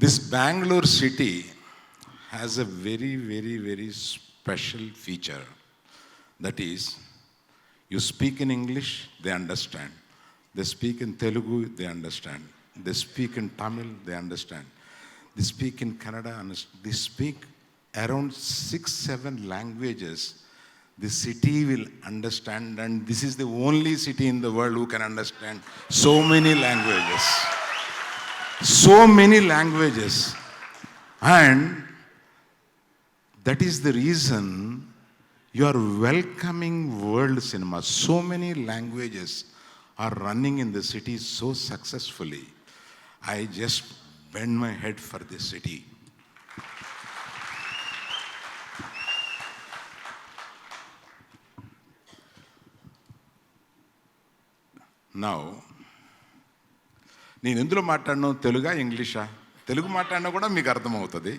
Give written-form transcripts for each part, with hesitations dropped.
This Bangalore city has a very, very, very special feature. That is, you speak in English, they understand. They speak in Telugu, they understand. They speak in Tamil, they understand. They speak in Kannada, they speak around 6-7 languages. The city will understand, and this is the only city in the world who can understand so many languages. So many languages. And that is the reason you are welcoming world cinema. So many languages are running in the city so successfully. I just bend my head for this city. Now, నేను ఎందులో మాట్లాడను, తెలుగా ఇంగ్లీషా? తెలుగు మాట్లాడినా కూడా మీకు అర్థమవుతుంది.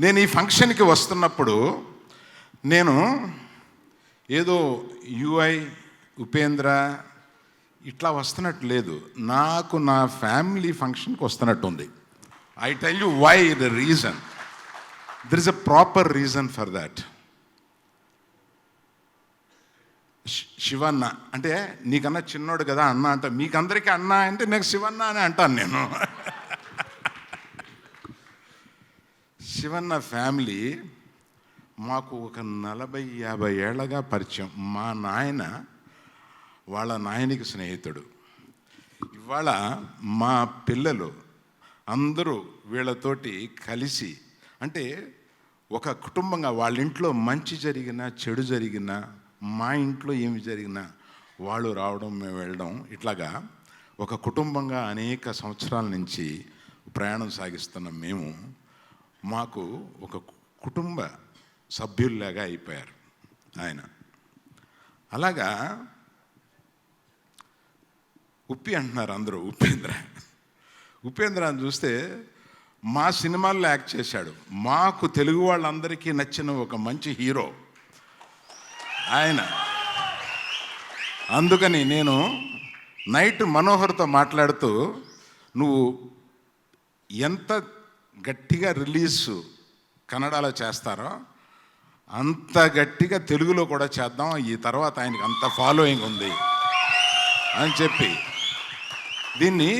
నేను ఈ ఫంక్షన్కి వస్తున్నప్పుడు నేను ఏదో యుఐ ఉపేంద్ర ఇట్లా వస్తున్నట్టు లేదు, నాకు నా ఫ్యామిలీ ఫంక్షన్కి వస్తున్నట్టు ఉంది. I tell you why the reason. There is a proper reason for that. Shivanna అంటే నీకన్నా చిన్నోడు కదా అన్న అంట, మీకందరికీ అన్న అంటే నాకు శివన్న అని అంటాను నేను. శివన్న ఫ్యామిలీ మాకు ఒక 40-50 ఏళ్ళగా పరిచయం. మా నాయన వాళ్ళ నాయనికి స్నేహితుడు. ఇవాళ మా పిల్లలు అందరూ వీళ్ళతోటి కలిసి, అంటే ఒక కుటుంబంగా వాళ్ళ ఇంట్లో మంచి జరిగినా చెడు జరిగినా, మా ఇంట్లో ఏమి జరిగినా వాళ్ళు రావడం మేము వెళ్ళడం, ఇట్లాగా ఒక కుటుంబంగా అనేక సంవత్సరాల నుంచి ప్రయాణం సాగిస్తున్నాం మేము. మాకు ఒక కుటుంబ సభ్యుల్లాగా అయిపోయారు ఆయన. అలాగా ఉప్పి అంటున్నారు అందరూ, ఉపేంద్ర అని చూస్తే మా సినిమాల్లో యాక్ట్ చేశాడు. మాకు తెలుగు వాళ్ళందరికీ నచ్చిన ఒక మంచి హీరో ఆయన. అందుకని నేను నైట్ మనోహర్తో మాట్లాడుతూ, నువ్వు ఎంత గట్టిగా రిలీజ్ కన్నడలో చేస్తారో అంత గట్టిగా తెలుగులో కూడా చేద్దాం, ఈ తర్వాత ఆయనకి అంత ఫాలోయింగ్ ఉంది అని చెప్పి దీన్ని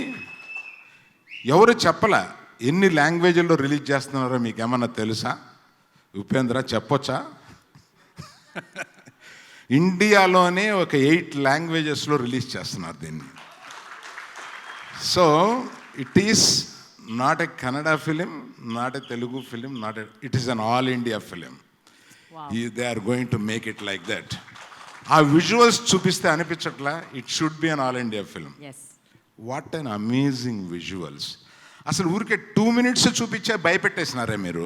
ఎవరు చెప్పలే. ఎన్ని లాంగ్వేజ్ల్లో రిలీజ్ చేస్తున్నారో మీకు ఏమన్నా తెలుసా ఉపేంద్ర? చెప్పొచ్చా? ఇండియాలోనే ఒక 8 లాంగ్వేజెస్లో రిలీజ్ చేస్తున్నారు దీన్ని. So it is not a Kannada film, not a Telugu film, it is an all India film. They are going to make it like that. ఆ విజువల్స్ చూపిస్తే అనిపించట్లా it should be an all India film. What an amazing visuals. అసలు ఊరికే 2 minutes చూపించే భయపెట్టేసినారే మీరు.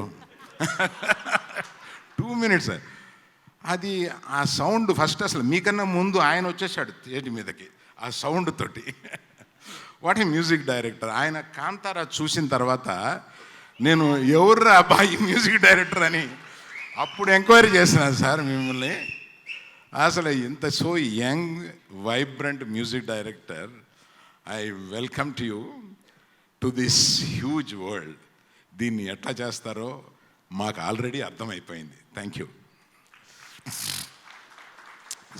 2 minutes. అది ఆ sound first అసలు మీకన్నా ముందు ఆయన వచ్చేసాడు థియేటర్ మీదకి ఆ సౌండ్ తోటి. What a music director. ఆయన కాంతారా చూసిన తర్వాత నేను ఎవర్రా అబ్బాయి మ్యూజిక్ డైరెక్టర్ అని అప్పుడు ఎంక్వైరీ చేసినాను సార్ మిమ్మల్ని. అసలు ఇంత so young vibrant music director, I welcome to you to this huge world. దీన్ని ఎట్లా చేస్తారో మాకు ఆల్రెడీ అర్థమైపోయింది. Thank you.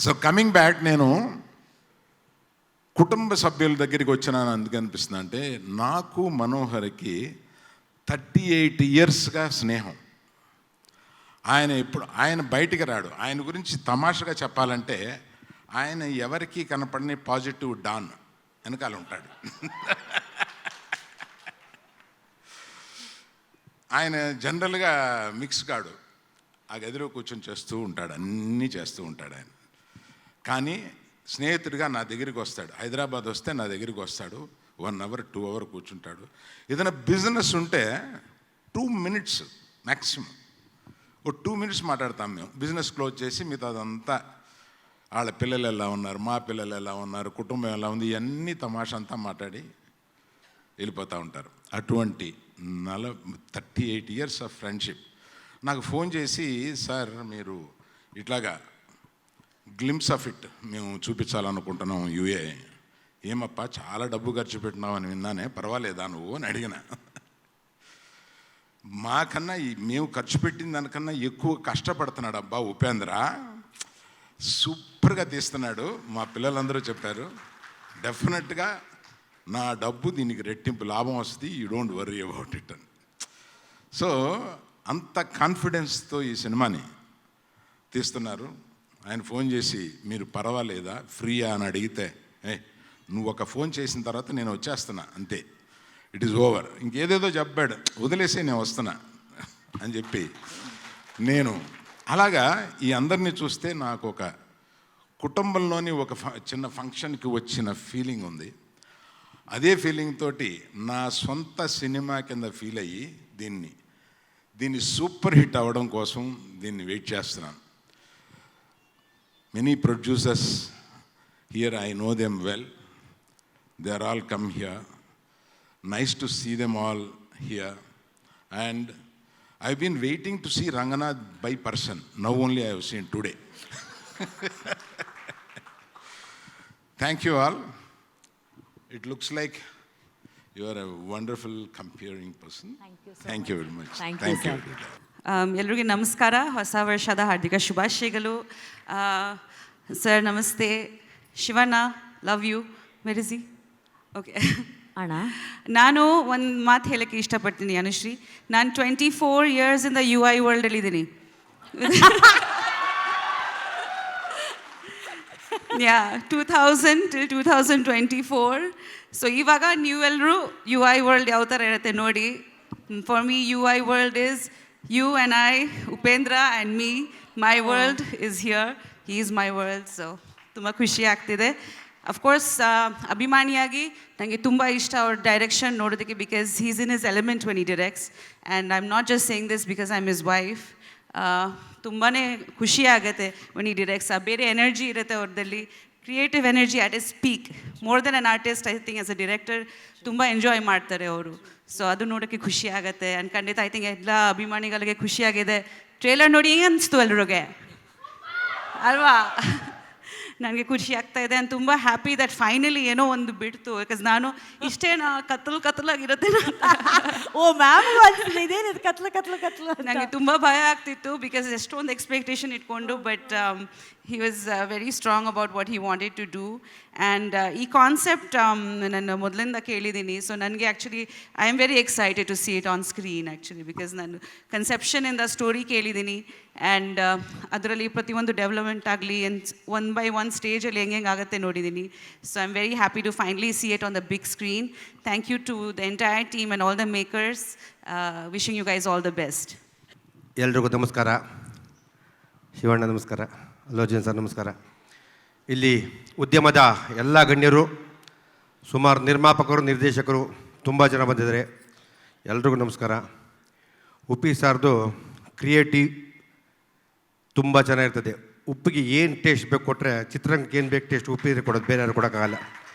So coming back, నేను కుటుంబ సభ్యుల దగ్గరికి వచ్చినాను. అందుకు అనిపిస్తుంది అంటే నాకు మనోహర్కి 38 yearsగా స్నేహం. ఆయన బయటికి రాడు. ఆయన గురించి తమాషగా చెప్పాలంటే ఆయన ఎవరికి కనపడని పాజిటివ్ డాన్ వెనకాల ఉంటాడు. ఆయన జనరల్గా మిక్స్ కాడు, ఆ గదిలో కూర్చొని చేస్తూ ఉంటాడు, అన్నీ చేస్తూ ఉంటాడు ఆయన. కానీ స్నేహితుడిగా నా దగ్గరికి వస్తాడు. హైదరాబాద్ వస్తే నా దగ్గరికి వస్తాడు. 1 hour 2 hours కూర్చుంటాడు. ఏదైనా బిజినెస్ ఉంటే 2 minutes మ్యాక్సిమం, ఓ 2 minutes మాట్లాడతాం మేము. బిజినెస్ క్లోజ్ చేసి మిగతాదంతా వాళ్ళ పిల్లలు ఎలా ఉన్నారు, మా పిల్లలు ఎలా ఉన్నారు, కుటుంబం ఎలా ఉంది, ఇవన్నీ తమాషా అంతా మాట్లాడి వెళ్ళిపోతూ ఉంటారు. అటువంటి 38 years ఆఫ్ ఫ్రెండ్షిప్. నాకు ఫోన్ చేసి, సార్ మీరు ఇట్లాగా గ్లిమ్స్ ఆఫ్ ఇట్ మేము చూపించాలనుకుంటున్నాం యూఏ, ఏమప్పా చాలా డబ్బు ఖర్చు పెట్టినావు అని విన్నానే, పర్వాలేదా నువ్వు అని అడిగిన. మాకన్నా మేము ఖర్చు పెట్టిన దానికన్నా ఎక్కువ కష్టపడుతున్నాడు అబ్బా ఉపేంద్ర, సూపర్గా తీస్తున్నాడు. మా పిల్లలందరూ చెప్పారు డెఫినెట్గా నా డబ్బు దీనికి రెట్టింపు లాభం వస్తుంది, you don't worry about it అని. సో అంత కాన్ఫిడెన్స్తో ఈ సినిమాని తీస్తున్నారు. ఆయన ఫోన్ చేసి మీరు పర్వాలేదా ఫ్రీయా అని అడిగితే, నువ్వు ఒక ఫోన్ చేసిన తర్వాత నేను వచ్చేస్తున్నా అంతే, ఇట్ ఈజ్ ఓవర్, ఇంకేదేదో చెప్పాడు, వదిలేసే నేను వస్తున్నా అని చెప్పి నేను అలాగా ఈ అందరినీ చూస్తే నాకు ఒక కుటుంబంలోని ఒక చిన్న ఫంక్షన్కి వచ్చిన ఫీలింగ్ ఉంది. అదే ఫీలింగ్ తోటి నా సొంత సినిమా కింద ఫీల్ అయ్యి దీన్ని సూపర్ హిట్ అవ్వడం కోసం దీన్ని వెయిట్ చేస్తున్నాను. Many producers here, I know them well, they are all come here, nice to see them all here, and I been waiting to see Ranganath by person, now only I have seen today. Thank you all. It looks like you are a wonderful comparing person. Thank you very much. Thank you. ಎಲ್ರಿಗೂ ನಮಸ್ಕಾರ, ಹೊಸ ವರ್ಷದ ಹಾರ್ದಿಕ ಶುಭಾಶಯಗಳು. Sir ನಮಸ್ತೆ. Shivanna, love you. Where is he? Okay ಅಣ್ಣ, ನಾನು ಒಂದು ಮಾತು ಹೇಳೋಕ್ಕೆ ಇಷ್ಟಪಡ್ತೀನಿ ಅನುಶ್ರೀ. ನಾನು 24 years in the UI ವರ್ಲ್ಡಲ್ಲಿದ್ದೀನಿ. Yeah, 2000 till 2024. ಸೊ ಇವಾಗ ನೀವೆಲ್ಲರೂ ಯು ಐ ವರ್ಲ್ಡ್ ಯಾವ ಥರ ಇರುತ್ತೆ ನೋಡಿ. For me U I world is you and I, Upendra and me. My world is here, he is my world. So ತುಂಬ ಖುಷಿ ಆಗ್ತಿದೆ. ಅಫ್ಕೋರ್ಸ್ ಅಭಿಮಾನಿಯಾಗಿ ನನಗೆ ತುಂಬ ಇಷ್ಟ ಅವ್ರ ಡೈರೆಕ್ಷನ್ ನೋಡೋದಕ್ಕೆ, because he's in his element when he directs. And I am not just saying this because I am his wife. ತುಂಬಾ ಖುಷಿ ಆಗುತ್ತೆ ವೆನ್ ಹಿ ಡಿರೆಕ್ಟ್ಸ್. ಬೇರೆ ಎನರ್ಜಿ ಇರುತ್ತೆ ಅವ್ರದಲ್ಲಿ, creative energy at a peak. More than an artist, I think as a director ತುಂಬ enjoy ಮಾಡ್ತಾರೆ ಅವರು. So ಅದು ನೋಡೋಕ್ಕೆ ಖುಷಿ ಆಗುತ್ತೆ. ಆ್ಯಂಡ್ ಖಂಡಿತ ಐ ಥಿಂಕ್ ಎಲ್ಲ ಅಭಿಮಾನಿಗಳಿಗೆ ಖುಷಿಯಾಗಿದೆ. ಟ್ರೇಲರ್ ನೋಡಿ ಏನು ಅನಿಸ್ತು ಎಲ್ರಿಗೆ ಅಲ್ವಾ? ನನಗೆ ಖುಷಿ ಆಗ್ತಾ ಇದೆ. ಆ್ಯಂಡ್ ತುಂಬ ಹ್ಯಾಪಿ ದಟ್ ಫೈನಲಿ ಏನೋ ಒಂದು ಬಿಡ್ತು. ಬಿಕಾಸ್ ನಾನು ಇಷ್ಟೇನಾ ಕತ್ತಲಾಗಿರುತ್ತೆ. ಓ ಮ್ಯಾಮ್ ಇದೇನಿದು ಕತ್ಲು ನನಗೆ ತುಂಬ ಭಯ ಆಗ್ತಿತ್ತು, ಬಿಕಾಸ್ ಎಷ್ಟೊಂದು ಎಕ್ಸ್ಪೆಕ್ಟೇಷನ್ ಇಟ್ಕೊಂಡು. But he was very strong about what he wanted to do. And ಈ ಕಾನ್ಸೆಪ್ಟ್ ನಾನು ಮೊದಲಿಂದ ಕೇಳಿದ್ದೀನಿ. ಸೊ ನನಗೆ actually I am very excited to see it on screen actually, because ನಾನು ಕನ್ಸೆಪ್ಷನಿಂದ ಸ್ಟೋರಿ ಕೇಳಿದ್ದೀನಿ. ಆ್ಯಂಡ್ ಅದರಲ್ಲಿ ಪ್ರತಿಯೊಂದು ಡೆವಲಪ್ಮೆಂಟ್ ಆಗಲಿ ಆ್ಯಂಡ್ ಒನ್ ಬೈ ಒನ್ ಸ್ಟೇಜಲ್ಲಿ ಹೆಂಗೆ ಆಗುತ್ತೆ ನೋಡಿದ್ದೀನಿ. So I am very happy to finally see it on the big screen. Thank you to the entire team and all the makers. Wishing you guys all the best. ಎಲ್ರಿಗೂ ನಮಸ್ಕಾರ. ಶಿವಣ್ಣ ನಮಸ್ಕಾರ, ಅಲ್ಲೋರ್ಜುನ್ sir ನಮಸ್ಕಾರ. ಇಲ್ಲಿ ಉದ್ಯಮದ ಎಲ್ಲ ಗಣ್ಯರು, ಸುಮಾರು ನಿರ್ಮಾಪಕರು, ನಿರ್ದೇಶಕರು ತುಂಬ ಜನ ಬಂದಿದ್ದಾರೆ. ಎಲ್ರಿಗೂ ನಮಸ್ಕಾರ. ಉಪ್ಪಿ ಸಾರ್ದು ಕ್ರಿಯೇಟಿವ್ ತುಂಬ ಚೆನ್ನಾಗಿರ್ತದೆ. ಉಪ್ಪಿಗೆ ಏನು ಟೇಸ್ಟ್ ಬೇಕು ಕೊಟ್ಟರೆ ಚಿತ್ರಂಗಕ್ಕೆ ಏನು ಬೇಕು ಟೇಸ್ಟ್ ಉಪ್ಪಿದ್ರೆ ಕೊಡೋದು, ಬೇರೆ ಯಾರು ಕೊಡೋಕ್ಕಾಗಲ್ಲ.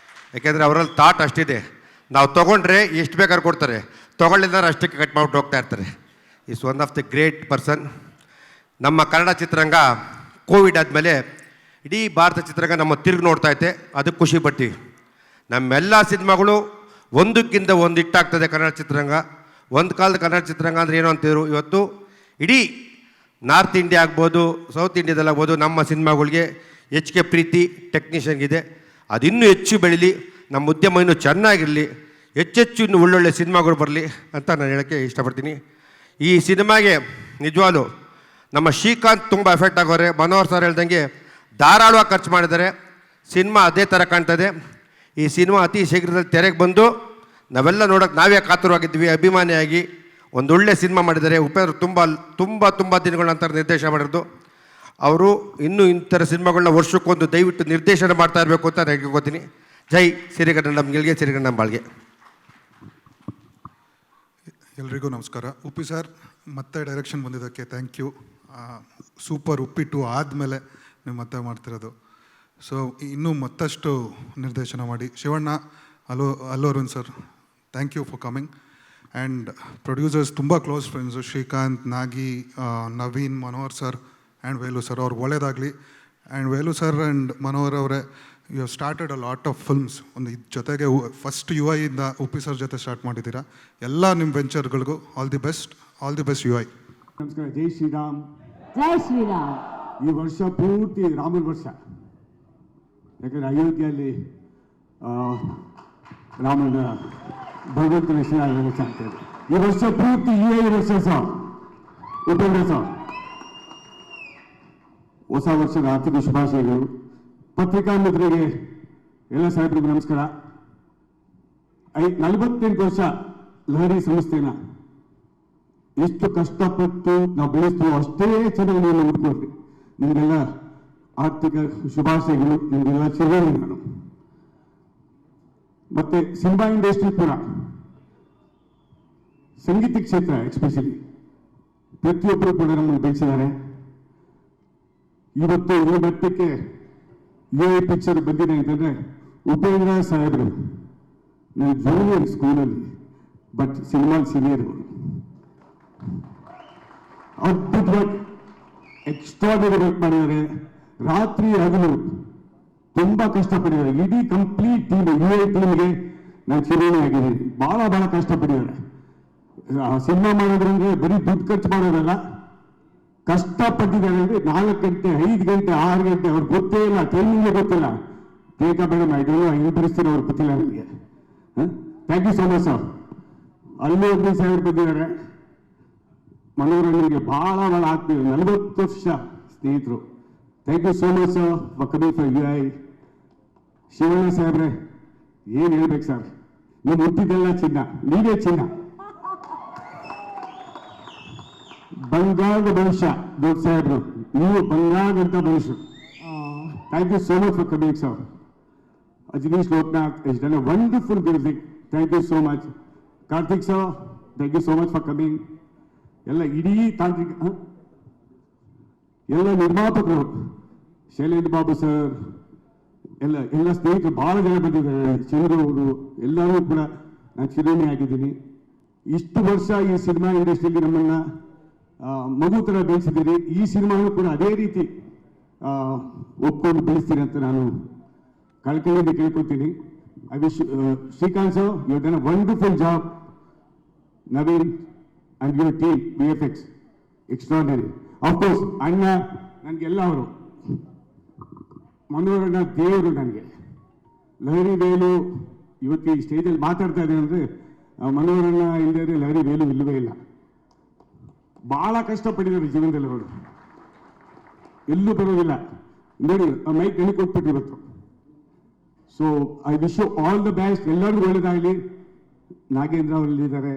ಯಾಕೆಂದರೆ ಅವರಲ್ಲಿ ಥಾಟ್ ಅಷ್ಟಿದೆ. ನಾವು ತೊಗೊಂಡ್ರೆ ಎಷ್ಟು ಬೇಕಾದ್ರೂ ಕೊಡ್ತಾರೆ, ತೊಗೊಳ್ಳಿದ್ದಾರೆ ಅಷ್ಟಕ್ಕೆ ಕಟ್ ಮಾಡ್ಬಿಟ್ಟು ಹೋಗ್ತಾ ಇರ್ತಾರೆ. Is one of the great person. ನಮ್ಮ ಕನ್ನಡ ಚಿತ್ರರಂಗ ಕೋವಿಡ್ ಆದಮೇಲೆ ಇಡೀ ಭಾರತ ಚಿತ್ರರಂಗ ನಮ್ಮ ತಿರುಗಿ ನೋಡ್ತಾ ಐತೆ, ಅದಕ್ಕೆ ಖುಷಿ ಪಡ್ತೀವಿ. ನಮ್ಮೆಲ್ಲ ಸಿನಿಮಾಗಳು ಒಂದಕ್ಕಿಂತ ಒಂದು ಹಿಟ್ಟಾಗ್ತದೆ. ಕನ್ನಡ ಚಿತ್ರರಂಗ ಒಂದು ಕಾಲದ ಕನ್ನಡ ಚಿತ್ರರಂಗ ಅಂದರೆ ಏನು ಅಂತಿದ್ರು, ಇವತ್ತು ಇಡೀ ನಾರ್ತ್ ಇಂಡಿಯಾ ಆಗ್ಬೋದು, ಸೌತ್ ಇಂಡಿಯಾದಲ್ಲಾಗ್ಬೋದು, ನಮ್ಮ ಸಿನಿಮಾಗಳಿಗೆ ಹೆಚ್ಚಿಗೆ ಪ್ರೀತಿ ಟೆಕ್ನಿಷಿಯನ್ಗಿದೆ. ಅದು ಇನ್ನೂ ಹೆಚ್ಚು ಬೆಳೀಲಿ, ನಮ್ಮ ಉದ್ಯಮ ಇನ್ನೂ ಚೆನ್ನಾಗಿರಲಿ, ಹೆಚ್ಚೆಚ್ಚು ಇನ್ನೂ ಒಳ್ಳೊಳ್ಳೆ ಸಿನಿಮಾಗಳು ಬರಲಿ ಅಂತ ನಾನು ಹೇಳೋಕ್ಕೆ ಇಷ್ಟಪಡ್ತೀನಿ. ಈ ಸಿನಿಮಾಗೆ ನಿಜವಾಗ್ಲೂ ನಮ್ಮ ಶ್ರೀಕಾಂತ್ ತುಂಬ ಎಫೆಕ್ಟ್ ಆಗೋರೆ. ಮನೋಹರ್ ಸರ್ ಹೇಳ್ದಂಗೆ ಧಾರಾಳವಾಗಿ ಖರ್ಚು ಮಾಡಿದ್ದಾರೆ. ಸಿನಿಮಾ ಅದೇ ಥರ ಕಾಣ್ತದೆ. ಈ ಸಿನಿಮಾ ಅತಿ ಶೀಘ್ರದಲ್ಲಿ ತೆರೆಗೆ ಬಂದು ನಾವೆಲ್ಲ ನೋಡೋಕೆ ನಾವೇ ಕಾತುರವಾಗಿದ್ವಿ. ಅಭಿಮಾನಿಯಾಗಿ ಒಂದೊಳ್ಳೆ ಸಿನಿಮಾ ಮಾಡಿದ್ದಾರೆ. ಉಪೇಂದ್ರ ತುಂಬ ದಿನಗಳ ನಂತರ ನಿರ್ದೇಶನ ಮಾಡಿರೋದು. ಅವರು ಇನ್ನೂ ಇಂಥರ ಸಿನಿಮಾಗಳನ್ನ ವರ್ಷಕ್ಕೊಂದು ದಯವಿಟ್ಟು ನಿರ್ದೇಶನ ಮಾಡ್ತಾ ಇರಬೇಕು ಅಂತ ನಾನು ಹೇಳ್ಕೊತೀನಿ. ಜೈ ಸಿರಿಗನ್ನಡಂ ಗೆಲ್ಗೆ, ಸಿರಿಗನ್ನಡಂ ಬಾಳ್ಗೆ. ಎಲ್ರಿಗೂ ನಮಸ್ಕಾರ. ಉಪ್ಪಿ ಸರ್ ಮತ್ತೆ ಡೈರೆಕ್ಷನ್ ಬಂದಿದ್ದಕ್ಕೆ ಥ್ಯಾಂಕ್ ಯು. ಸೂಪರ್. ಉಪ್ಪಿಟ್ಟು ಆದಮೇಲೆ ನೀವು ಮತ್ತೆ ಮಾಡ್ತಿರೋದು. ಸೊ ಇನ್ನೂ ಮತ್ತಷ್ಟು ನಿರ್ದೇಶನ ಮಾಡಿ. Shivanna, Allu Arun sir, thank you for coming. And producers ತುಂಬ close friends, Srikanth, Nagi, Naveen, Manohar sir and Velu sir. ಅವ್ರಿಗೆ ಒಳ್ಳೇದಾಗಲಿ. And Velu sir and Manohar ಅವರೇ, you have started a lot of films. ಒಂದು ಇದ್ರ ಜೊತೆಗೆ ಫಸ್ಟ್ ಯು ಐಯಿಂದ ಉಪ್ಪಿ ಸರ್ ಜೊತೆ ಸ್ಟಾರ್ಟ್ ಮಾಡಿದ್ದೀರಾ. ಎಲ್ಲ ನಿಮ್ಮ ವೆಂಚರ್ಗಳಿಗೂ all the best U I. ನಮಸ್ಕಾರ. ಜೈ ಶ್ರೀರಾಮ್. ಜೈ ಶ್ರೀರಾಮ್. ಈ ವರ್ಷ ಪೂರ್ತಿ ರಾಮನ ವರ್ಷ. ಯಾಕಂದರೆ ಅಯೋಧ್ಯೆಯಲ್ಲಿ ರಾಮನ ಭಗವಂತನ ಹೆಸರಾದ ವರ್ಷ ಆಗ್ತದೆ. ಈ ವರ್ಷ ಪೂರ್ತಿ ಈ ವರ್ಷ ಸರ್ ಉಪೇಂದ್ರ ಸರ್ ಹೊಸ ವರ್ಷದ ಆರ್ಥಿಕ ಶುಭಾಶಯಗಳು. ಪತ್ರಿಕಾ ಮಿತ್ರರಿಗೆ ಎಲ್ಲ ಸಾಹೇಬರಿಗೂ ನಮಸ್ಕಾರ. 48 ವರ್ಷ ಲಹರಿ ಸಂಸ್ಥೆನ ಎಷ್ಟು ಕಷ್ಟಪಟ್ಟು ನಾವು ಬೆಳೆಸ್ತೀವೋ ಅಷ್ಟೇ ಚೆನ್ನಾಗಿ ನೀವು ನೋಡ್ಕೊಳ್ರಿ. ನಿಮಗೆಲ್ಲ ಆರ್ಥಿಕ ಶುಭಾಶಯಗಳು, ನಿಮಗೆಲ್ಲ ಚಿರಋಣಿ ನಾನು. ಮತ್ತೆ ಸಿನಿಮಾ ಇಂಡಸ್ಟ್ರಿ ಕೂಡ, ಸಂಗೀತ ಕ್ಷೇತ್ರ ಎಸ್ಪೆಷಲಿ ಪ್ರತಿಯೊಬ್ಬರು ಕೂಡ ನಮ್ಮನ್ನು ಬೆಳೆಸಿದ್ದಾರೆ. ಇವತ್ತು ಈ ಮಟ್ಟಕ್ಕೆ UI ಪಿಕ್ಚರ್ ಬಂದಿದೆ ಅಂತಂದ್ರೆ ಉಪೇಂದ್ರ ಸಾಹೇಬರು ನನ್ನ ಜೂನಿಯರ್ ಸ್ಕೂಲಲ್ಲಿ, ಬಟ್ ಸಿನಿಮಾ ಸೀನಿಯರ್ ಅವರು. ಅದ್ಭುತವಾಗಿ ಎಕ್ಸ್ಟ್ರಾರ್ಡಿನರಿ ವರ್ಕ್ ಮಾಡಿದ್ದಾರೆ. ರಾತ್ರಿ ಹಗಲು ತುಂಬಾ ಕಷ್ಟಪಟ್ಟಿದ್ದಾರೆ. ಇಡೀ ಕಂಪ್ಲೀಟ್ ಟೀಮ್ UI ಟೀಮ್ಗೆ ನಾನು ಚಿರಋಣಿ ಆಗಿದ್ದೀನಿ. ಬಹಳ ಕಷ್ಟಪಟ್ಟಿದ್ದಾರೆ. ಸಿನಿಮಾ ಮಾಡೋದ್ರಂದ್ರೆ ಬರೀ ದುಡ್ಡು ಖರ್ಚು ಮಾಡೋದಲ್ಲ, ಕಷ್ಟಪಟ್ಟಿದ್ದಾರೆ. ಅಂದರೆ 4 ಗಂಟೆ 5 ಗಂಟೆ 6 ಗಂಟೆ ಅವ್ರಿಗೆ ಗೊತ್ತೇ ಇಲ್ಲ, ಟೈಮಿಂಗೇ ಗೊತ್ತಿಲ್ಲ. ಬೇಕಾ ಬೇಡ ಮಾಡಿದ್ರು ಹೆಂಗೆ ಬರೆಸ್ತೀರ ಅವ್ರಿಗೆ ಗೊತ್ತಿಲ್ಲ ನನಗೆ. Thank you so much sir. ಅಲ್ಲೂ 15 ಸಾವಿರ ಬಂದಿದ್ದಾರೆ. ಮನೋರಂಜನೆಗೆ ಬಹಳ ಆತ್ಮೀಯ 40 ವರ್ಷ ಸ್ನೇಹಿತರು. Thank you so much sir for coming for UI. ಶಿವಣ್ಣ ಸಾಹೇಬ್ರೆ ಏನು ಹೇಳ್ಬೇಕು ಸರ್, ನೀವು ಹುಟ್ಟಿದ್ದೆಲ್ಲ ಚಿನ್ನ, ನೀವೇ ಚಿನ್ನ, ಬಂಗಾರದ ಭವಿಷ್ಯ. ದೊಡ್ಡ ಸಾಹೇಬ್ರು ನೀವು ಬಂಗಾರದಂತ ಭವಿಷ್ಯ. Thank you so much for coming sir. Ajaneesh Loknath has done a wonderful music. Thank you so much. Karthik sir, thank you so much for coming. ಎಲ್ಲ ಇಡೀ ತಾಂತ್ರಿಕ ಎಲ್ಲ ನಿರ್ಮಾಪಕರು, ಶೈಲೇಂದ್ರ ಬಾಬು ಸರ್, ಎಲ್ಲ ಸ್ನೇಹಿತರು ಬಹಳ ಜನ ಬಂದಿದ್ದಾರೆ. ಚಂದ್ರು ಅವರು ಎಲ್ಲರೂ ಕೂಡ ನಾನು ಚಿರಋಣಿ ಆಗಿದ್ದೀನಿ. ಇಷ್ಟು ವರ್ಷ ಈ ಸಿನಿಮಾ ಇಂಡಸ್ಟ್ರಿಯಲ್ಲಿ ನಮ್ಮನ್ನ ಮಗು ಥರ ಬೆಳೆಸಿದ್ದೀರಿ. ಈ ಸಿನಿಮಾನು ಕೂಡ ಅದೇ ರೀತಿ ಒಪ್ಕೊಂಡು ಬೆಳೆಸ್ತೀರಿ ಅಂತ ನಾನು ಕಳ್ಕಳಿಯಿಂದ ಕೇಳ್ಕೊತೀನಿ. I wish Srikanth sir, you done a wonderful job. Naveen and your team VFX extraordinary. Of course ಅಣ್ಣ, ನನಗೆಲ್ಲ ಅವರು ಮನೋರಣ್ಣ ದೇವರು ನನಗೆ. ಲಹರಿ ವೇಲು ಇವತ್ತು ಈ ಸ್ಟೇಜಲ್ಲಿ ಮಾತಾಡ್ತಾ ಇದ್ದಾರೆ ಅಂದರೆ ಮನೋರಣ್ಣ ಇಲ್ಲದೆ ಲಹರಿ ವೇಲು ಇಲ್ಲವೇ ಇಲ್ಲ. ಬಹಳ ಕಷ್ಟಪಟ್ಟಿದ್ದಾರೆ ಜೀವನದಲ್ಲಿ ಅವರು, ಎಲ್ಲೂ ಬರೋದಿಲ್ಲ. ನೋಡಿ ಮೈಕ್ ನನಗೆ ಕೊಟ್ಬಿಟ್ಟು ಇವತ್ತು. So I wish you all the best. ಎಲ್ಲರಿಗೂ ಒಳ್ಳೇದಾಗಲಿ. ನಾಗೇಂದ್ರ ಅವರು ಇಲ್ಲಿದ್ದಾರೆ,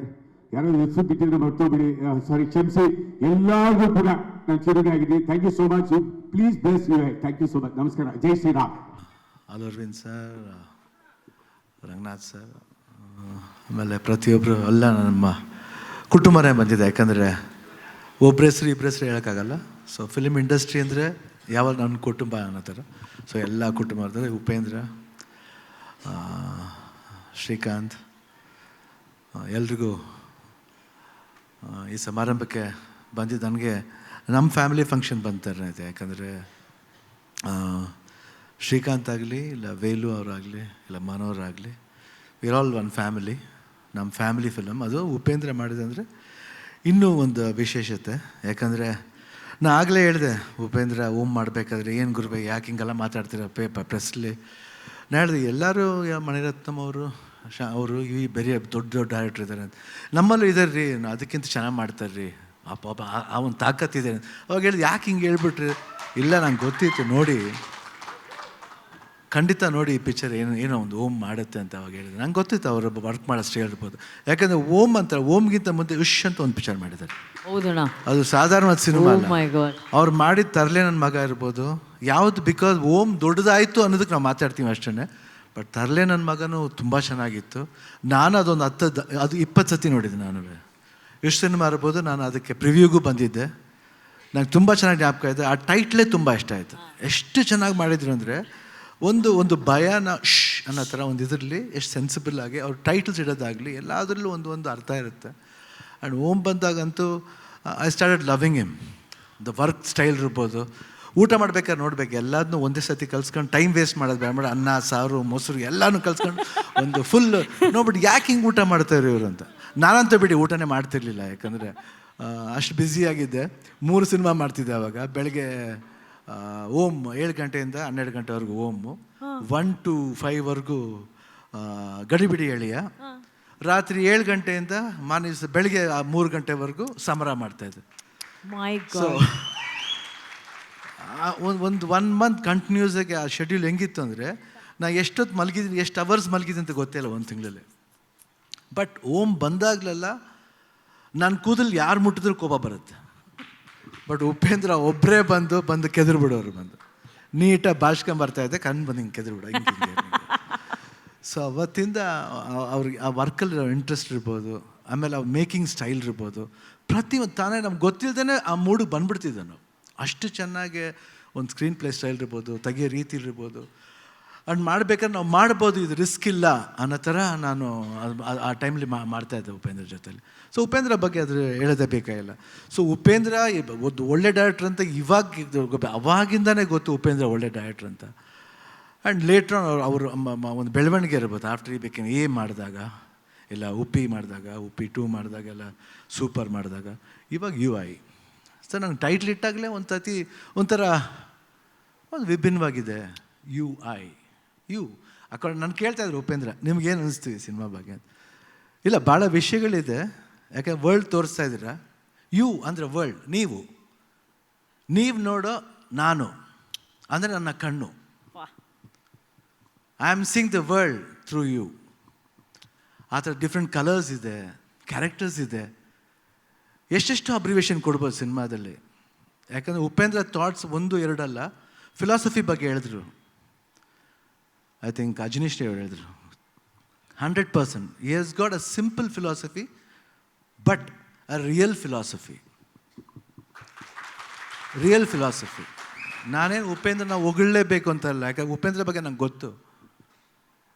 ಯಾರೋ ಹೆಸರು ಬಿಟ್ಟಿದ್ರೆ ಮರ್ತೋಗ್ಬಿಡಿ, ಸಾರಿ ಕ್ಷಮಿಸಿ. ಎಲ್ಲರಿಗೂ ಕೂಡ ನಾನು ಚಿರಋಣಿ ಆಗಿದ್ದೀನಿ. Thank you so much. Please bless you. Thank you so much. ನಮಸ್ಕಾರ. ಜೈ ಶ್ರೀರಾಮ್. ಅರವಿಂದ್ ಸರ್, ರಂಗನಾಥ್ ಸರ್, ಆಮೇಲೆ ಪ್ರತಿಯೊಬ್ಬರು ಎಲ್ಲ ನಮ್ಮ ಕುಟುಂಬನೇ ಬಂದಿದೆ. ಯಾಕಂದರೆ ಒಬ್ಬರ ಹೆಸರು ಇಬ್ಬರ ಹೆಸರು ಹೇಳೋಕ್ಕಾಗಲ್ಲ. ಸೊ ಫಿಲ್ಮ್ ಇಂಡಸ್ಟ್ರಿ ಅಂದರೆ ಯಾವಾಗ ನನ್ನ ಕುಟುಂಬ ಅನ್ನೋ ಥರ. ಸೊ ಎಲ್ಲ ಕುಟುಂಬ ಇರ್ತಾರೆ. ಉಪೇಂದ್ರ, ಶ್ರೀಕಾಂತ್, ಎಲ್ರಿಗೂ ಈ ಸಮಾರಂಭಕ್ಕೆ ಬಂದಿದ್ದು ನನಗೆ ನಮ್ಮ ಫ್ಯಾಮಿಲಿ ಫಂಕ್ಷನ್ ಬಂತಾರೆ ಇದೆ. ಯಾಕಂದರೆ ಶ್ರೀಕಾಂತ್ ಆಗಲಿ, ಇಲ್ಲ ವೇಲು ಅವರಾಗಲಿ, ಇಲ್ಲ ಮನೋರಾಗಲಿ, ವಿರ್ ಆಲ್ ಒನ್ ಫ್ಯಾಮಿಲಿ. ನಮ್ಮ ಫ್ಯಾಮಿಲಿ ಫಿಲಮ್. ಅದು ಉಪೇಂದ್ರ ಮಾಡಿದಂದರೆ ಇನ್ನೂ ಒಂದು ವಿಶೇಷತೆ. ಯಾಕಂದರೆ ನಾ ಆಗಲೇ ಹೇಳಿದೆ, ಉಪೇಂದ್ರ ಓಮ್ ಮಾಡಬೇಕಾದ್ರೆ ಏನು ಗುರುಬೇ ಯಾಕೆ ಹಿಂಗೆಲ್ಲ ಮಾತಾಡ್ತೀರ ಪ್ರೆಸ್ಲಿ. ನಾ ಹೇಳಿದೆ ಎಲ್ಲರೂ ಮಣಿರತ್ನಮ್ ಅವರು ಈ ಬೇರೆ ದೊಡ್ಡ ಡೈರೆಕ್ಟ್ರ್ ಇದ್ದಾರೆ ಅಂತ. ನಮ್ಮಲ್ಲೂ ಇದ್ದಾರೆ ರೀ, ಅದಕ್ಕಿಂತ ಚೆನ್ನಾಗಿ ಮಾಡ್ತಾರೆ ರೀ, ಪಾಪ ಆ ಒಂದು ತಾಕತ್ತಿದೆ. ಅವಾಗ ಹೇಳಿದೆ ಯಾಕೆ ಹಿಂಗೆ ಹೇಳ್ಬಿಟ್ರಿ. ಇಲ್ಲ ನಂಗೆ ಗೊತ್ತಿತ್ತು, ನೋಡಿ ಖಂಡಿತ ನೋಡಿ ಈ ಪಿಕ್ಚರ್ ಏನೋ ಒಂದು ಓಮ್ ಮಾಡುತ್ತೆ ಅಂತ ಅವಾಗ ಹೇಳಿದೆ. ನಂಗೆ ಗೊತ್ತಿತ್ತು ಅವರೊಬ್ಬ ವರ್ಕ್ ಮಾಡೋಷ್ಟು ಹೇಳ್ಬೋದು. ಯಾಕಂದರೆ ಓಮ್ ಅಂತ, ಓಮ್ಗಿಂತ ಮುಂದೆ ಉಶ್ ಅಂತ ಒಂದು ಪಿಕ್ಚರ್ ಮಾಡಿದ್ದಾರೆ. ಹೌದಣ್ಣ, ಅದು ಸಾಧಾರಣವಾದ ಸಿನಿಮಾ ಅಲ್ಲ. God. ಅವ್ರು ಮಾಡಿದ ತರಲೆ ನನ್ನ ಮಗ ಇರ್ಬೋದು ಯಾವುದು, ಬಿಕಾಸ್ ಓಮ್ ದೊಡ್ಡದಾಯಿತು ಅನ್ನೋದಕ್ಕೆ ನಾವು ಮಾತಾಡ್ತೀವಿ ಅಷ್ಟೇ. ಬಟ್ ತರಲೆ ನನ್ನ ಮಗನೂ ತುಂಬ ಚೆನ್ನಾಗಿತ್ತು. ನಾನು ಅದೊಂದು 20 ಸತಿ ನೋಡಿದ್ದೆ. ನಾನು ಎಷ್ಟು ಸಿನಿಮಾ ಇರ್ಬೋದು. ನಾನು ಅದಕ್ಕೆ ಪ್ರಿವ್ಯೂಗೂ ಬಂದಿದ್ದೆ. ನಂಗೆ ತುಂಬ ಚೆನ್ನಾಗಿ ಜ್ಞಾಪಕ ಇದೆ. ಆ ಟೈಟ್ಲೇ ತುಂಬ ಇಷ್ಟ ಆಯಿತು. ಎಷ್ಟು ಚೆನ್ನಾಗಿ ಮಾಡಿದ್ರು ಅಂದರೆ ಒಂದು ಭಯನ ಅನ್ನೋ ಥರ ಒಂದು ಇದರಲ್ಲಿ ಎಷ್ಟು ಸೆನ್ಸಿಬಲ್ ಆಗಿ ಅವ್ರು ಟೈಟಲ್ಸ್ ಇಡೋದಾಗಲಿ ಎಲ್ಲದರಲ್ಲೂ ಒಂದು ಅರ್ಥ ಇರುತ್ತೆ. ಆ್ಯಂಡ್ ಓಮ್ ಬಂದಾಗಂತೂ I started loving him. The work style ಇರ್ಬೋದು. ಊಟ ಮಾಡ್ಬೇಕಾದ್ರೆ ನೋಡ್ಬೇಕು ಎಲ್ಲದನ್ನೂ ಒಂದೇ ಸತಿ ಕಲ್ಸ್ಕೊಂಡು ಟೈಮ್ ವೇಸ್ಟ್ ಮಾಡೋದು ಬೇಡ, ಅನ್ನ ಸಾರು ಮೊಸರು ಎಲ್ಲನೂ ಕಲ್ಸ್ಕೊಂಡು ಒಂದು ಫುಲ್ ನೋಡ್ಬಿಟ್ಟು ಯಾಕೆ ಹಿಂಗೆ ಊಟ ಮಾಡ್ತಾಯಿದ್ರು ಇವರು ಅಂತ. ನಾನಂತೂ ಬಿಡಿ ಊಟನೇ ಮಾಡ್ತಿರ್ಲಿಲ್ಲ, ಯಾಕಂದರೆ ಅಷ್ಟು ಬ್ಯುಸಿಯಾಗಿದ್ದೆ. 3 ಸಿನಿಮಾ ಮಾಡ್ತಿದ್ದೆ ಆವಾಗ. ಬೆಳಗ್ಗೆ ಓಮ್ 7 ಗಂಟೆಯಿಂದ 12 ಗಂಟೆವರೆಗೂ ಓಮು, 1 to 5ವರೆಗೂ ಗಡಿಬಿಡಿ ಎಳೆಯ, ರಾತ್ರಿ 7 ಗಂಟೆಯಿಂದ ಬೆಳಿಗ್ಗೆ 3 ಗಂಟೆವರೆಗೂ ಸಮರ ಮಾಡ್ತಾಯಿದ್ದೆ. ಮೈ ಸೊ ಗಾಡ್, ಒಂದು 1 ಮಂತ್ ಕಂಟಿನ್ಯೂಸ್ ಆಗಿ ಆ ಶೆಡ್ಯೂಲ್ ಹೆಂಗಿತ್ತು ಅಂದರೆ, ನಾ ಎಷ್ಟೊತ್ತು ಮಲಗಿದ್ದೀನಿ, ಎಷ್ಟು ಅವರ್ಸ್ ಮಲಗಿದ್ದೀನಿ ಅಂತ ಗೊತ್ತಿಲ್ಲ 1 ತಿಂಗಳಲ್ಲಿ. ಬಟ್ ಓಮ್ ಬಂದಾಗಲೆಲ್ಲ ನನ್ನ ಕೂದಲು ಯಾರು ಮುಟ್ಟಿದ್ರೂ ಕೋಪ ಬರುತ್ತೆ. ಬಟ್ ಉಪೇಂದ್ರ ಒಬ್ಬರೇ ಬಂದು ಕೆದರು ಬಿಡೋರು, ನೀಟಾಗಿ ಭಾಷ್ಕೊಂಬರ್ತಾಯಿದ್ದೆ, ಕಣ್ಣು ಬಂದು ಹಿಂಗೆ ಕೆದರು ಬಿಡೋ ಹಿಂಗೆ. ಸೊ ಅವತ್ತಿಂದ ಅವ್ರಿಗೆ ಆ ವರ್ಕಲ್ಲಿ ಇಂಟ್ರೆಸ್ಟ್ ಇರ್ಬೋದು, ಆಮೇಲೆ ಅವ್ರ ಮೇಕಿಂಗ್ ಸ್ಟೈಲ್ ಇರ್ಬೋದು, ಪ್ರತಿಯೊಂದು ತಾನೇ ನಮ್ಗೆ ಗೊತ್ತಿಲ್ಲದೇ ಆ ಮೂಡಿಗೆ ಬಂದ್ಬಿಡ್ತಿದ್ದೆ ನಾವು. ಅಷ್ಟು ಚೆನ್ನಾಗಿ ಒಂದು ಸ್ಕ್ರೀನ್ ಪ್ಲೇ ಸ್ಟೈಲ್ ಇರ್ಬೋದು, ತೆಗಿಯೋ ರೀತಿ ಇರ್ಬೋದು, ಅದು ಮಾಡ್ಬೇಕಾದ್ರೆ ನಾವು ಮಾಡ್ಬೋದು, ಇದು ರಿಸ್ಕ್ ಇಲ್ಲ ಅನ್ನೋ ಥರ ನಾನು ಆ ಟೈಮ್ಲಿ ಮಾಡ್ತಾಯಿದ್ದೆ ಉಪೇಂದ್ರ ಜೊತೆಲಿ. ಸೊ ಉಪೇಂದ್ರ ಬಗ್ಗೆ ಅದು ಹೇಳೋದೇ ಬೇಕಾಗಿಲ್ಲ. ಸೊ ಉಪೇಂದ್ರ ಒಂದು ಒಳ್ಳೆ ಡೈರೆಕ್ಟ್ರ್ ಅಂತ ಅವಾಗಿಂದನೇ ಗೊತ್ತು ಉಪೇಂದ್ರ ಒಳ್ಳೆ ಡೈರೆಕ್ಟ್ರ್ ಅಂತ. ಆ್ಯಂಡ್ ಲೇಟ್ರ್ ಅವರು ಒಂದು ಬೆಳವಣಿಗೆ ಇರ್ಬೋದು. ಆಫ್ಟರ್ ಈ ಬೇಕೇನು ಎ ಮಾಡಿದಾಗ, ಇಲ್ಲ ಉಪ್ಪಿ ಮಾಡಿದಾಗ, ಉಪ್ಪಿ 2 ಮಾಡಿದಾಗ, ಎಲ್ಲ ಸೂಪರ್ ಮಾಡಿದಾಗ, ಇವಾಗ UI. ಸೊ ನಂಗೆ ಟೈಟ್ಲ್ ಇಟ್ಟಾಗಲೇ ಒಂಥರ ಒಂದು ವಿಭಿನ್ನವಾಗಿದೆ UI. ಆ ಕಡೆ ನಾನು ಕೇಳ್ತಾಯಿದ್ರು ಉಪೇಂದ್ರ, ನಿಮ್ಗೇನು ಅನಿಸ್ತೀವಿ ಸಿನಿಮಾ ಬಗ್ಗೆ ಅಂತ. ಇಲ್ಲ, ಭಾಳ ವಿಷಯಗಳಿದೆ, ಯಾಕೆಂದ್ರೆ ವರ್ಲ್ಡ್ ತೋರಿಸ್ತಾ ಇದ್ದೀರಾ. ಅಂದರೆ ವರ್ಲ್ಡ್, ನೀವು ನೋಡೋ ನಾನು ಅಂದರೆ ನನ್ನ ಕಣ್ಣು. I am seeing the world through you. ಆ ಥರ ಡಿಫ್ರೆಂಟ್ ಕಲರ್ಸ್ ಇದೆ, ಕ್ಯಾರೆಕ್ಟರ್ಸ್ ಇದೆ, ಎಷ್ಟೆಷ್ಟು ಅಬ್ರಿವೇಷನ್ ಕೊಡ್ಬೋದು ಸಿನಿಮಾದಲ್ಲಿ. ಯಾಕಂದರೆ ಉಪೇಂದ್ರ ಥಾಟ್ಸ್ 1-2 ಅಲ್ಲ, ಫಿಲಾಸಫಿ ಬಗ್ಗೆ ಹೇಳಿದ್ರು. ಐ ಥಿಂಕ್ ಅಜನೀಶ್ ಅವರು ಹೇಳಿದ್ರು 100%. He has got a simple philosophy, but a real philosophy. ನಾನೇನು ಉಪೇಂದ್ರನ ಹೊಗಳಲೇಬೇಕು ಅಂತಲ್ಲ, ಯಾಕಂದ್ರೆ ಉಪೇಂದ್ರ ಬಗ್ಗೆ ನಂಗೆ ಗೊತ್ತು.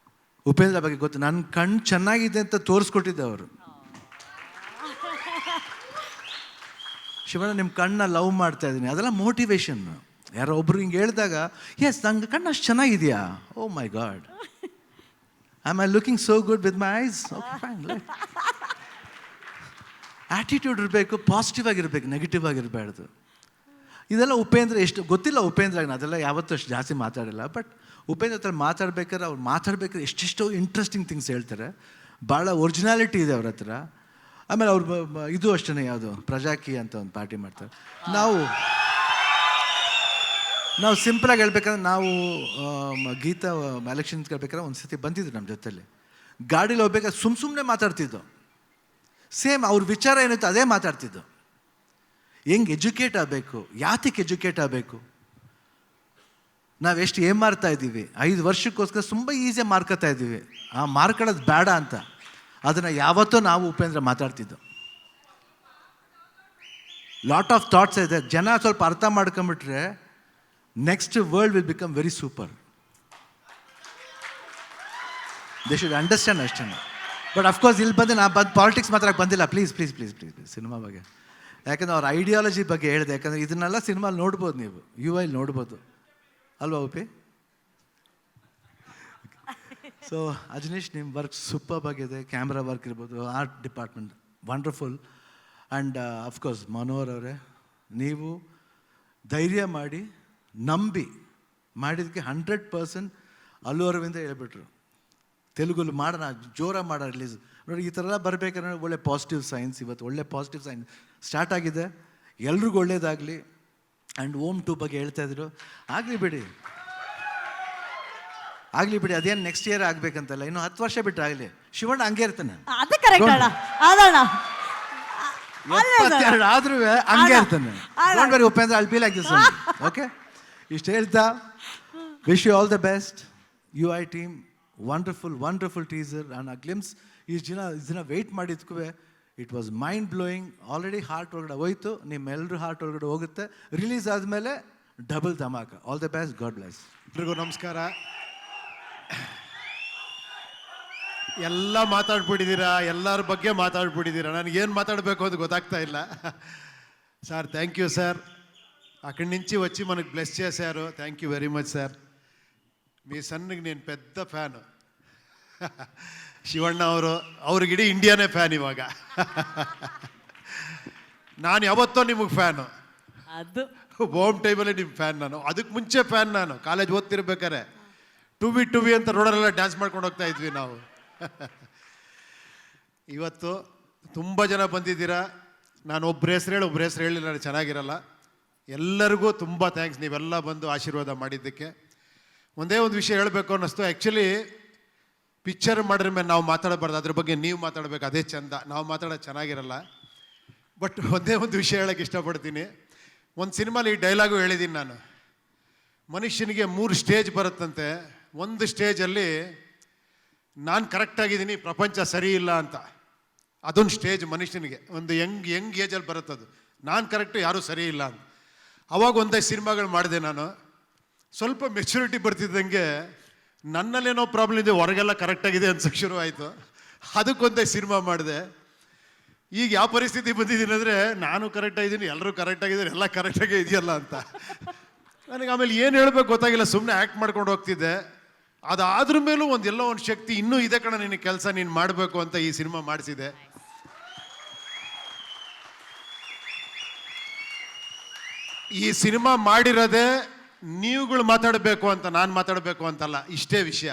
ನನ್ನ ಕಣ್ಣು ಚೆನ್ನಾಗಿದೆ ಅಂತ ತೋರಿಸ್ಕೊಟ್ಟಿದ್ದೆ ಅವರು. ಶಿವಣ್ಣ, ನಿಮ್ಮ ಕಣ್ಣನ್ನ ಲವ್ ಮಾಡ್ತಾ ಇದ್ದೀನಿ, ಅದೆಲ್ಲ ಮೋಟಿವೇಶನ್. ಯಾರೋ ಒಬ್ರು ಹಿಂಗೆ ಹೇಳಿದಾಗ, ಎಸ್ ನಂಗೆ ಕಣ್ಣು ಅಷ್ಟು ಚೆನ್ನಾಗಿದೆಯಾ, oh my God, am I looking so good with my eyes. Okay fine. Attitude ಇರಬೇಕು, ಪಾಸಿಟಿವ್ ಆಗಿರ್ಬೇಕು, ನೆಗೆಟಿವ್ ಆಗಿರಬಾರ್ದು. ಇದೆಲ್ಲ ಉಪೇಂದ್ರ ಎಷ್ಟು ಗೊತ್ತಿಲ್ಲ ಉಪೇಂದ್ರ, ಅದೆಲ್ಲ ಯಾವತ್ತೂ ಅಷ್ಟು ಜಾಸ್ತಿ ಮಾತಾಡಿಲ್ಲ. ಬಟ್ ಉಪೇಂದ್ರ ಹತ್ರ ಮಾತಾಡ್ಬೇಕಾದ್ರೆ ಎಷ್ಟೆಷ್ಟೋ ಇಂಟ್ರೆಸ್ಟಿಂಗ್ ಥಿಂಗ್ಸ್ ಹೇಳ್ತಾರೆ, ಭಾಳ ಒರಿಜಿನಾಲಿಟಿ ಇದೆ ಅವ್ರ ಹತ್ರ. ಆಮೇಲೆ ಅವ್ರು ಇದು ಅಷ್ಟೇ, ಯಾವುದು ಪ್ರಜಾಕಿ ಅಂತ ಒಂದು ಪಾರ್ಟಿ ಮಾಡ್ತಾರೆ. ನಾವು ಸಿಂಪಲಾಗಿ ಹೇಳ್ಬೇಕಂದ್ರೆ, ನಾವು ಗೀತಾ ಎಲೆಕ್ಷನ್ ಕೇಳ್ಬೇಕಾದ್ರೆ ಒಂದು ಸತಿ ಬಂದಿದ್ರು ನಮ್ಮ ಜೊತೆಲಿ, ಗಾಡೀಲಿ ಹೋಗ್ಬೇಕಾದ್ರೆ ಸುಮ್ಮನೆ ಮಾತಾಡ್ತಿದ್ದು. ಸೇಮ್ ಅವ್ರ ವಿಚಾರ ಏನಿತ್ತು ಅದೇ ಮಾತಾಡ್ತಿದ್ದು. ಹೆಂಗೆ ಎಜುಕೇಟ್ ಆಗಬೇಕು, ಯಾತಕ್ಕೆ ಎಜುಕೇಟ್ ಆಗಬೇಕು, ನಾವೆಷ್ಟು ಏನು ಮಾಡ್ತಾ ಇದ್ದೀವಿ, 5 ವರ್ಷಕ್ಕೋಸ್ಕರ ತುಂಬ ಈಸಿಯಾಗಿ ಮಾರ್ಕೋತಾ ಇದ್ದೀವಿ, ಆ ಮಾರ್ಕೊಳ್ಳೋದು ಬೇಡ ಅಂತ. ಅದನ್ನು ಯಾವತ್ತೂ ನಾವು ಉಪೇಂದ್ರ ಮಾತಾಡ್ತಿದ್ದು. ಲಾಟ್ ಆಫ್ ಥಾಟ್ಸ್ ಇದೆ, ಜನ ಸ್ವಲ್ಪ ಅರ್ಥ ಮಾಡ್ಕೊಂಬಿಟ್ರೆ next world will become very super. They should understand ಅಷ್ಟೇ. ಬಟ್ ಅಫ್ಕೋರ್ಸ್ ಇಲ್ಲಿ ಬಂದು ಪಾಲಿಟಿಕ್ಸ್ ಮಾತಾಡಕ್ಕೆ ಬಂದಿಲ್ಲ. ಪ್ಲೀಸ್ ಸಿನಿಮಾ ಬಗ್ಗೆ, ಯಾಕಂದ್ರೆ ಅವ್ರ ಐಡಿಯಾಲಜಿ ಬಗ್ಗೆ ಹೇಳಿದೆ. ಯಾಕಂದರೆ ಇದನ್ನೆಲ್ಲ ಸಿನಿಮಾಲಿ ನೋಡ್ಬೋದು, ನೀವು UI ನೋಡ್ಬೋದು ಅಲ್ವಾ ಉಪಿ? ಸೊ ಅಜನೀಶ್, ನಿಮ್ಮ ವರ್ಕ್ ಸೂಪರ್ ಆಗಿದೆ. ಕ್ಯಾಮ್ರಾ ವರ್ಕ್ ಇರ್ಬೋದು, art department wonderful. And of course Manohar ಅವರೇ, ನೀವು ಧೈರ್ಯ ಮಾಡಿ ನಂಬಿ ಮಾಡಿದ್ದಕ್ಕೆ 100% ಅಲ್ಲು ಅರವಿಂದ ಹೇಳ್ಬಿಟ್ರು, ತೆಲುಗಲ್ಲಿ ಮಾಡೋಣ, ಜೋರಾಗಿ ಮಾಡೋಣ ರಿಲೀಸ್. ನೋಡಿ, ಈ ಥರ ಎಲ್ಲ ಬರಬೇಕಾದ್ರೆ ಒಳ್ಳೆ ಪಾಸಿಟಿವ್ ಸೈನ್ಸ್. ಇವತ್ತು ಒಳ್ಳೆ ಪಾಸಿಟಿವ್ ಸೈನ್ಸ್ ಸ್ಟಾರ್ಟ್ ಆಗಿದೆ, ಎಲ್ರಿಗೂ ಒಳ್ಳೇದಾಗಲಿ. ಆ್ಯಂಡ್ ಓಮ್ 2 ಬಗ್ಗೆ ಹೇಳ್ತಾಯಿದ್ರು, ಆಗಲಿ ಬಿಡಿ, ಅದೇನು ನೆಕ್ಸ್ಟ್ ಇಯರ್ ಆಗಬೇಕಂತಲ್ಲ, ಇನ್ನು 10 ವರ್ಷ ಬಿಟ್ಟು ಆಗಲಿ. ಶಿವಣ್ಣ ಹಂಗೆ ಇರ್ತಾನೆ, ಅದು ಕರೆಕ್ಟ್ ಅಣ್ಣ, ಅದಣ್ಣ 72 ಆದ್ರೂ ಹಂಗೆ ಇರ್ತಾನೆ. Don't worry Upendra, I'll be like this one. Okay, ಇಷ್ಟು ಹೇಳ್ತಾ wish you all the best. UI team wonderful teaser and a glimpse. ಇಷ್ಟು ದಿನ ವೆಯ್ಟ್ ಮಾಡಿದ್ಕೂ it was mind blowing. Already heart ಒಳಗಡೆ ಹೋಯ್ತು, ನಿಮ್ಮೆಲ್ಲರೂ ಹಾರ್ಟ್ ಒಳಗಡೆ ಹೋಗುತ್ತೆ. ರಿಲೀಸ್ ಆದಮೇಲೆ ಡಬಲ್ ಧಮಾಕ. All the best, God bless. ಎಲ್ರಿಗೂ ನಮಸ್ಕಾರ. ಎಲ್ಲ ಮಾತಾಡ್ಬಿಟ್ಟಿದ್ದೀರಾ, ಎಲ್ಲರ ಬಗ್ಗೆ ಮಾತಾಡ್ಬಿಟ್ಟಿದ್ದೀರಾ. ನನಗೇನು ಮಾತಾಡಬೇಕು ಅಂತ ಗೊತ್ತಾಗ್ತಾ ಇಲ್ಲ. Sir, thank you sir. అక్కడి నుంచి వచ్చి మనకు బ్లెస్ చేశారు. Thank you very much sir. మీ సన్నికి నేను పెద్ద ఫ్యాను. ಶಿವಣ್ಣ ಅವ್ರಿಗಿಡೀ ಇಂಡಿಯಾನೇ ಫ್ಯಾನ್ ಇವಾಗ. ನಾನು ಯಾವತ್ತೋ ನಿಮಗೆ ಫ್ಯಾನು. ಅದು ಹೋಮ್ ಟೈಮಲ್ಲಿ ನಿಮ್ಮ ಫ್ಯಾನ್ ನಾನು. ಅದಕ್ಕೆ ಮುಂಚೆ ಫ್ಯಾನ್ ನಾನು. ಕಾಲೇಜ್ ಓದ್ತಿರ್ಬೇಕಾರೆ ಟು ಬಿ ಅಂತ ರೋಡಲ್ಲೆಲ್ಲ ಡ್ಯಾನ್ಸ್ ಮಾಡ್ಕೊಂಡು ಹೋಗ್ತಾ ಇದ್ವಿ ನಾವು. ಇವತ್ತು ತುಂಬ ಜನ ಬಂದಿದ್ದೀರಾ. ನಾನು ಒಬ್ಬರ ಹೆಸರು ಹೇಳಿ ನಾನು ಚೆನ್ನಾಗಿರಲ್ಲ. ಎಲ್ಲರಿಗೂ ತುಂಬ ಥ್ಯಾಂಕ್ಸ್, ನೀವೆಲ್ಲ ಬಂದು ಆಶೀರ್ವಾದ ಮಾಡಿದ್ದಕ್ಕೆ. ಒಂದೇ ಒಂದು ವಿಷಯ ಹೇಳಬೇಕು ಅನ್ನಿಸ್ತು. ಆ್ಯಕ್ಚುಲಿ ಪಿಕ್ಚರ್ ಮಾಡಿದ್ರ ಮೇಲೆ ನಾವು ಮಾತಾಡಬಾರ್ದು, ಅದ್ರ ಬಗ್ಗೆ ನೀವು ಮಾತಾಡಬೇಕು, ಅದೇ ಚಂದ. ನಾವು ಮಾತಾಡೋದು ಚೆನ್ನಾಗಿರಲ್ಲ. ಬಟ್ ಒಂದೇ ಒಂದು ವಿಷಯ ಹೇಳೋಕ್ಕೆ ಇಷ್ಟಪಡ್ತೀನಿ. ಒಂದು ಸಿನಿಮಾಲಿ ಈ ಡೈಲಾಗು ಹೇಳಿದ್ದೀನಿ ನಾನು. ಮನುಷ್ಯನಿಗೆ 3 ಸ್ಟೇಜ್ ಬರುತ್ತಂತೆ. ಒಂದು ಸ್ಟೇಜಲ್ಲಿ ನಾನು ಕರೆಕ್ಟಾಗಿದ್ದೀನಿ, ಪ್ರಪಂಚ ಸರಿ ಇಲ್ಲ ಅಂತ. ಅದೊಂದು ಸ್ಟೇಜ್ ಮನುಷ್ಯನಿಗೆ. ಒಂದು ಯಂಗ್ ಏಜಲ್ಲಿ ಬರುತ್ತದು, ನಾನು ಕರೆಕ್ಟು, ಯಾರೂ ಸರಿ ಇಲ್ಲ ಅಂತ. ಅವಾಗ ಒಂದೈದು ಸಿನಿಮಾಗಳು ಮಾಡಿದೆ ನಾನು. ಸ್ವಲ್ಪ ಮೆಚುರಿಟಿ ಬರ್ತಿದ್ದಂಗೆ ನನ್ನಲ್ಲೇನೋ ಪ್ರಾಬ್ಲಮ್ ಇದೆ, ಹೊರಗೆಲ್ಲ ಕರೆಕ್ಟಾಗಿದೆ ಅನ್ಸೋಕ್ಕೆ ಶುರು ಆಯಿತು. ಅದಕ್ಕೊಂದೈದು ಸಿನಿಮಾ ಮಾಡಿದೆ. ಈಗ ಯಾವ ಪರಿಸ್ಥಿತಿ ಬಂದಿದ್ದೀನಿ ಅಂದರೆ, ನಾನು ಕರೆಕ್ಟಾಗಿದ್ದೀನಿ, ಎಲ್ಲರೂ ಕರೆಕ್ಟಾಗಿದ್ದಾರೆ, ಎಲ್ಲ ಕರೆಕ್ಟಾಗೇ ಇದೆಯಲ್ಲ ಅಂತ. ನನಗೆ ಆಮೇಲೆ ಏನು ಹೇಳಬೇಕು ಗೊತ್ತಾಗಿಲ್ಲ, ಸುಮ್ಮನೆ ಆ್ಯಕ್ಟ್ ಮಾಡ್ಕೊಂಡು ಹೋಗ್ತಿದ್ದೆ. ಅದಾದ್ರ ಮೇಲೂ ಎಲ್ಲೋ ಒಂದು ಶಕ್ತಿ, ಇನ್ನೂ ಇದೆ ಕಣ ನಿನ್ನ ಕೆಲಸ, ನೀನು ಮಾಡಬೇಕು ಅಂತ ಈ ಸಿನಿಮಾ ಮಾಡಿಸಿದೆ. ಈ ಸಿನಿಮಾ ಮಾಡಿರೋದೇ ನೀವುಗಳು ಮಾತಾಡಬೇಕು ಅಂತ, ನಾನು ಮಾತಾಡಬೇಕು ಅಂತಲ್ಲ, ಇಷ್ಟೇ ವಿಷಯ.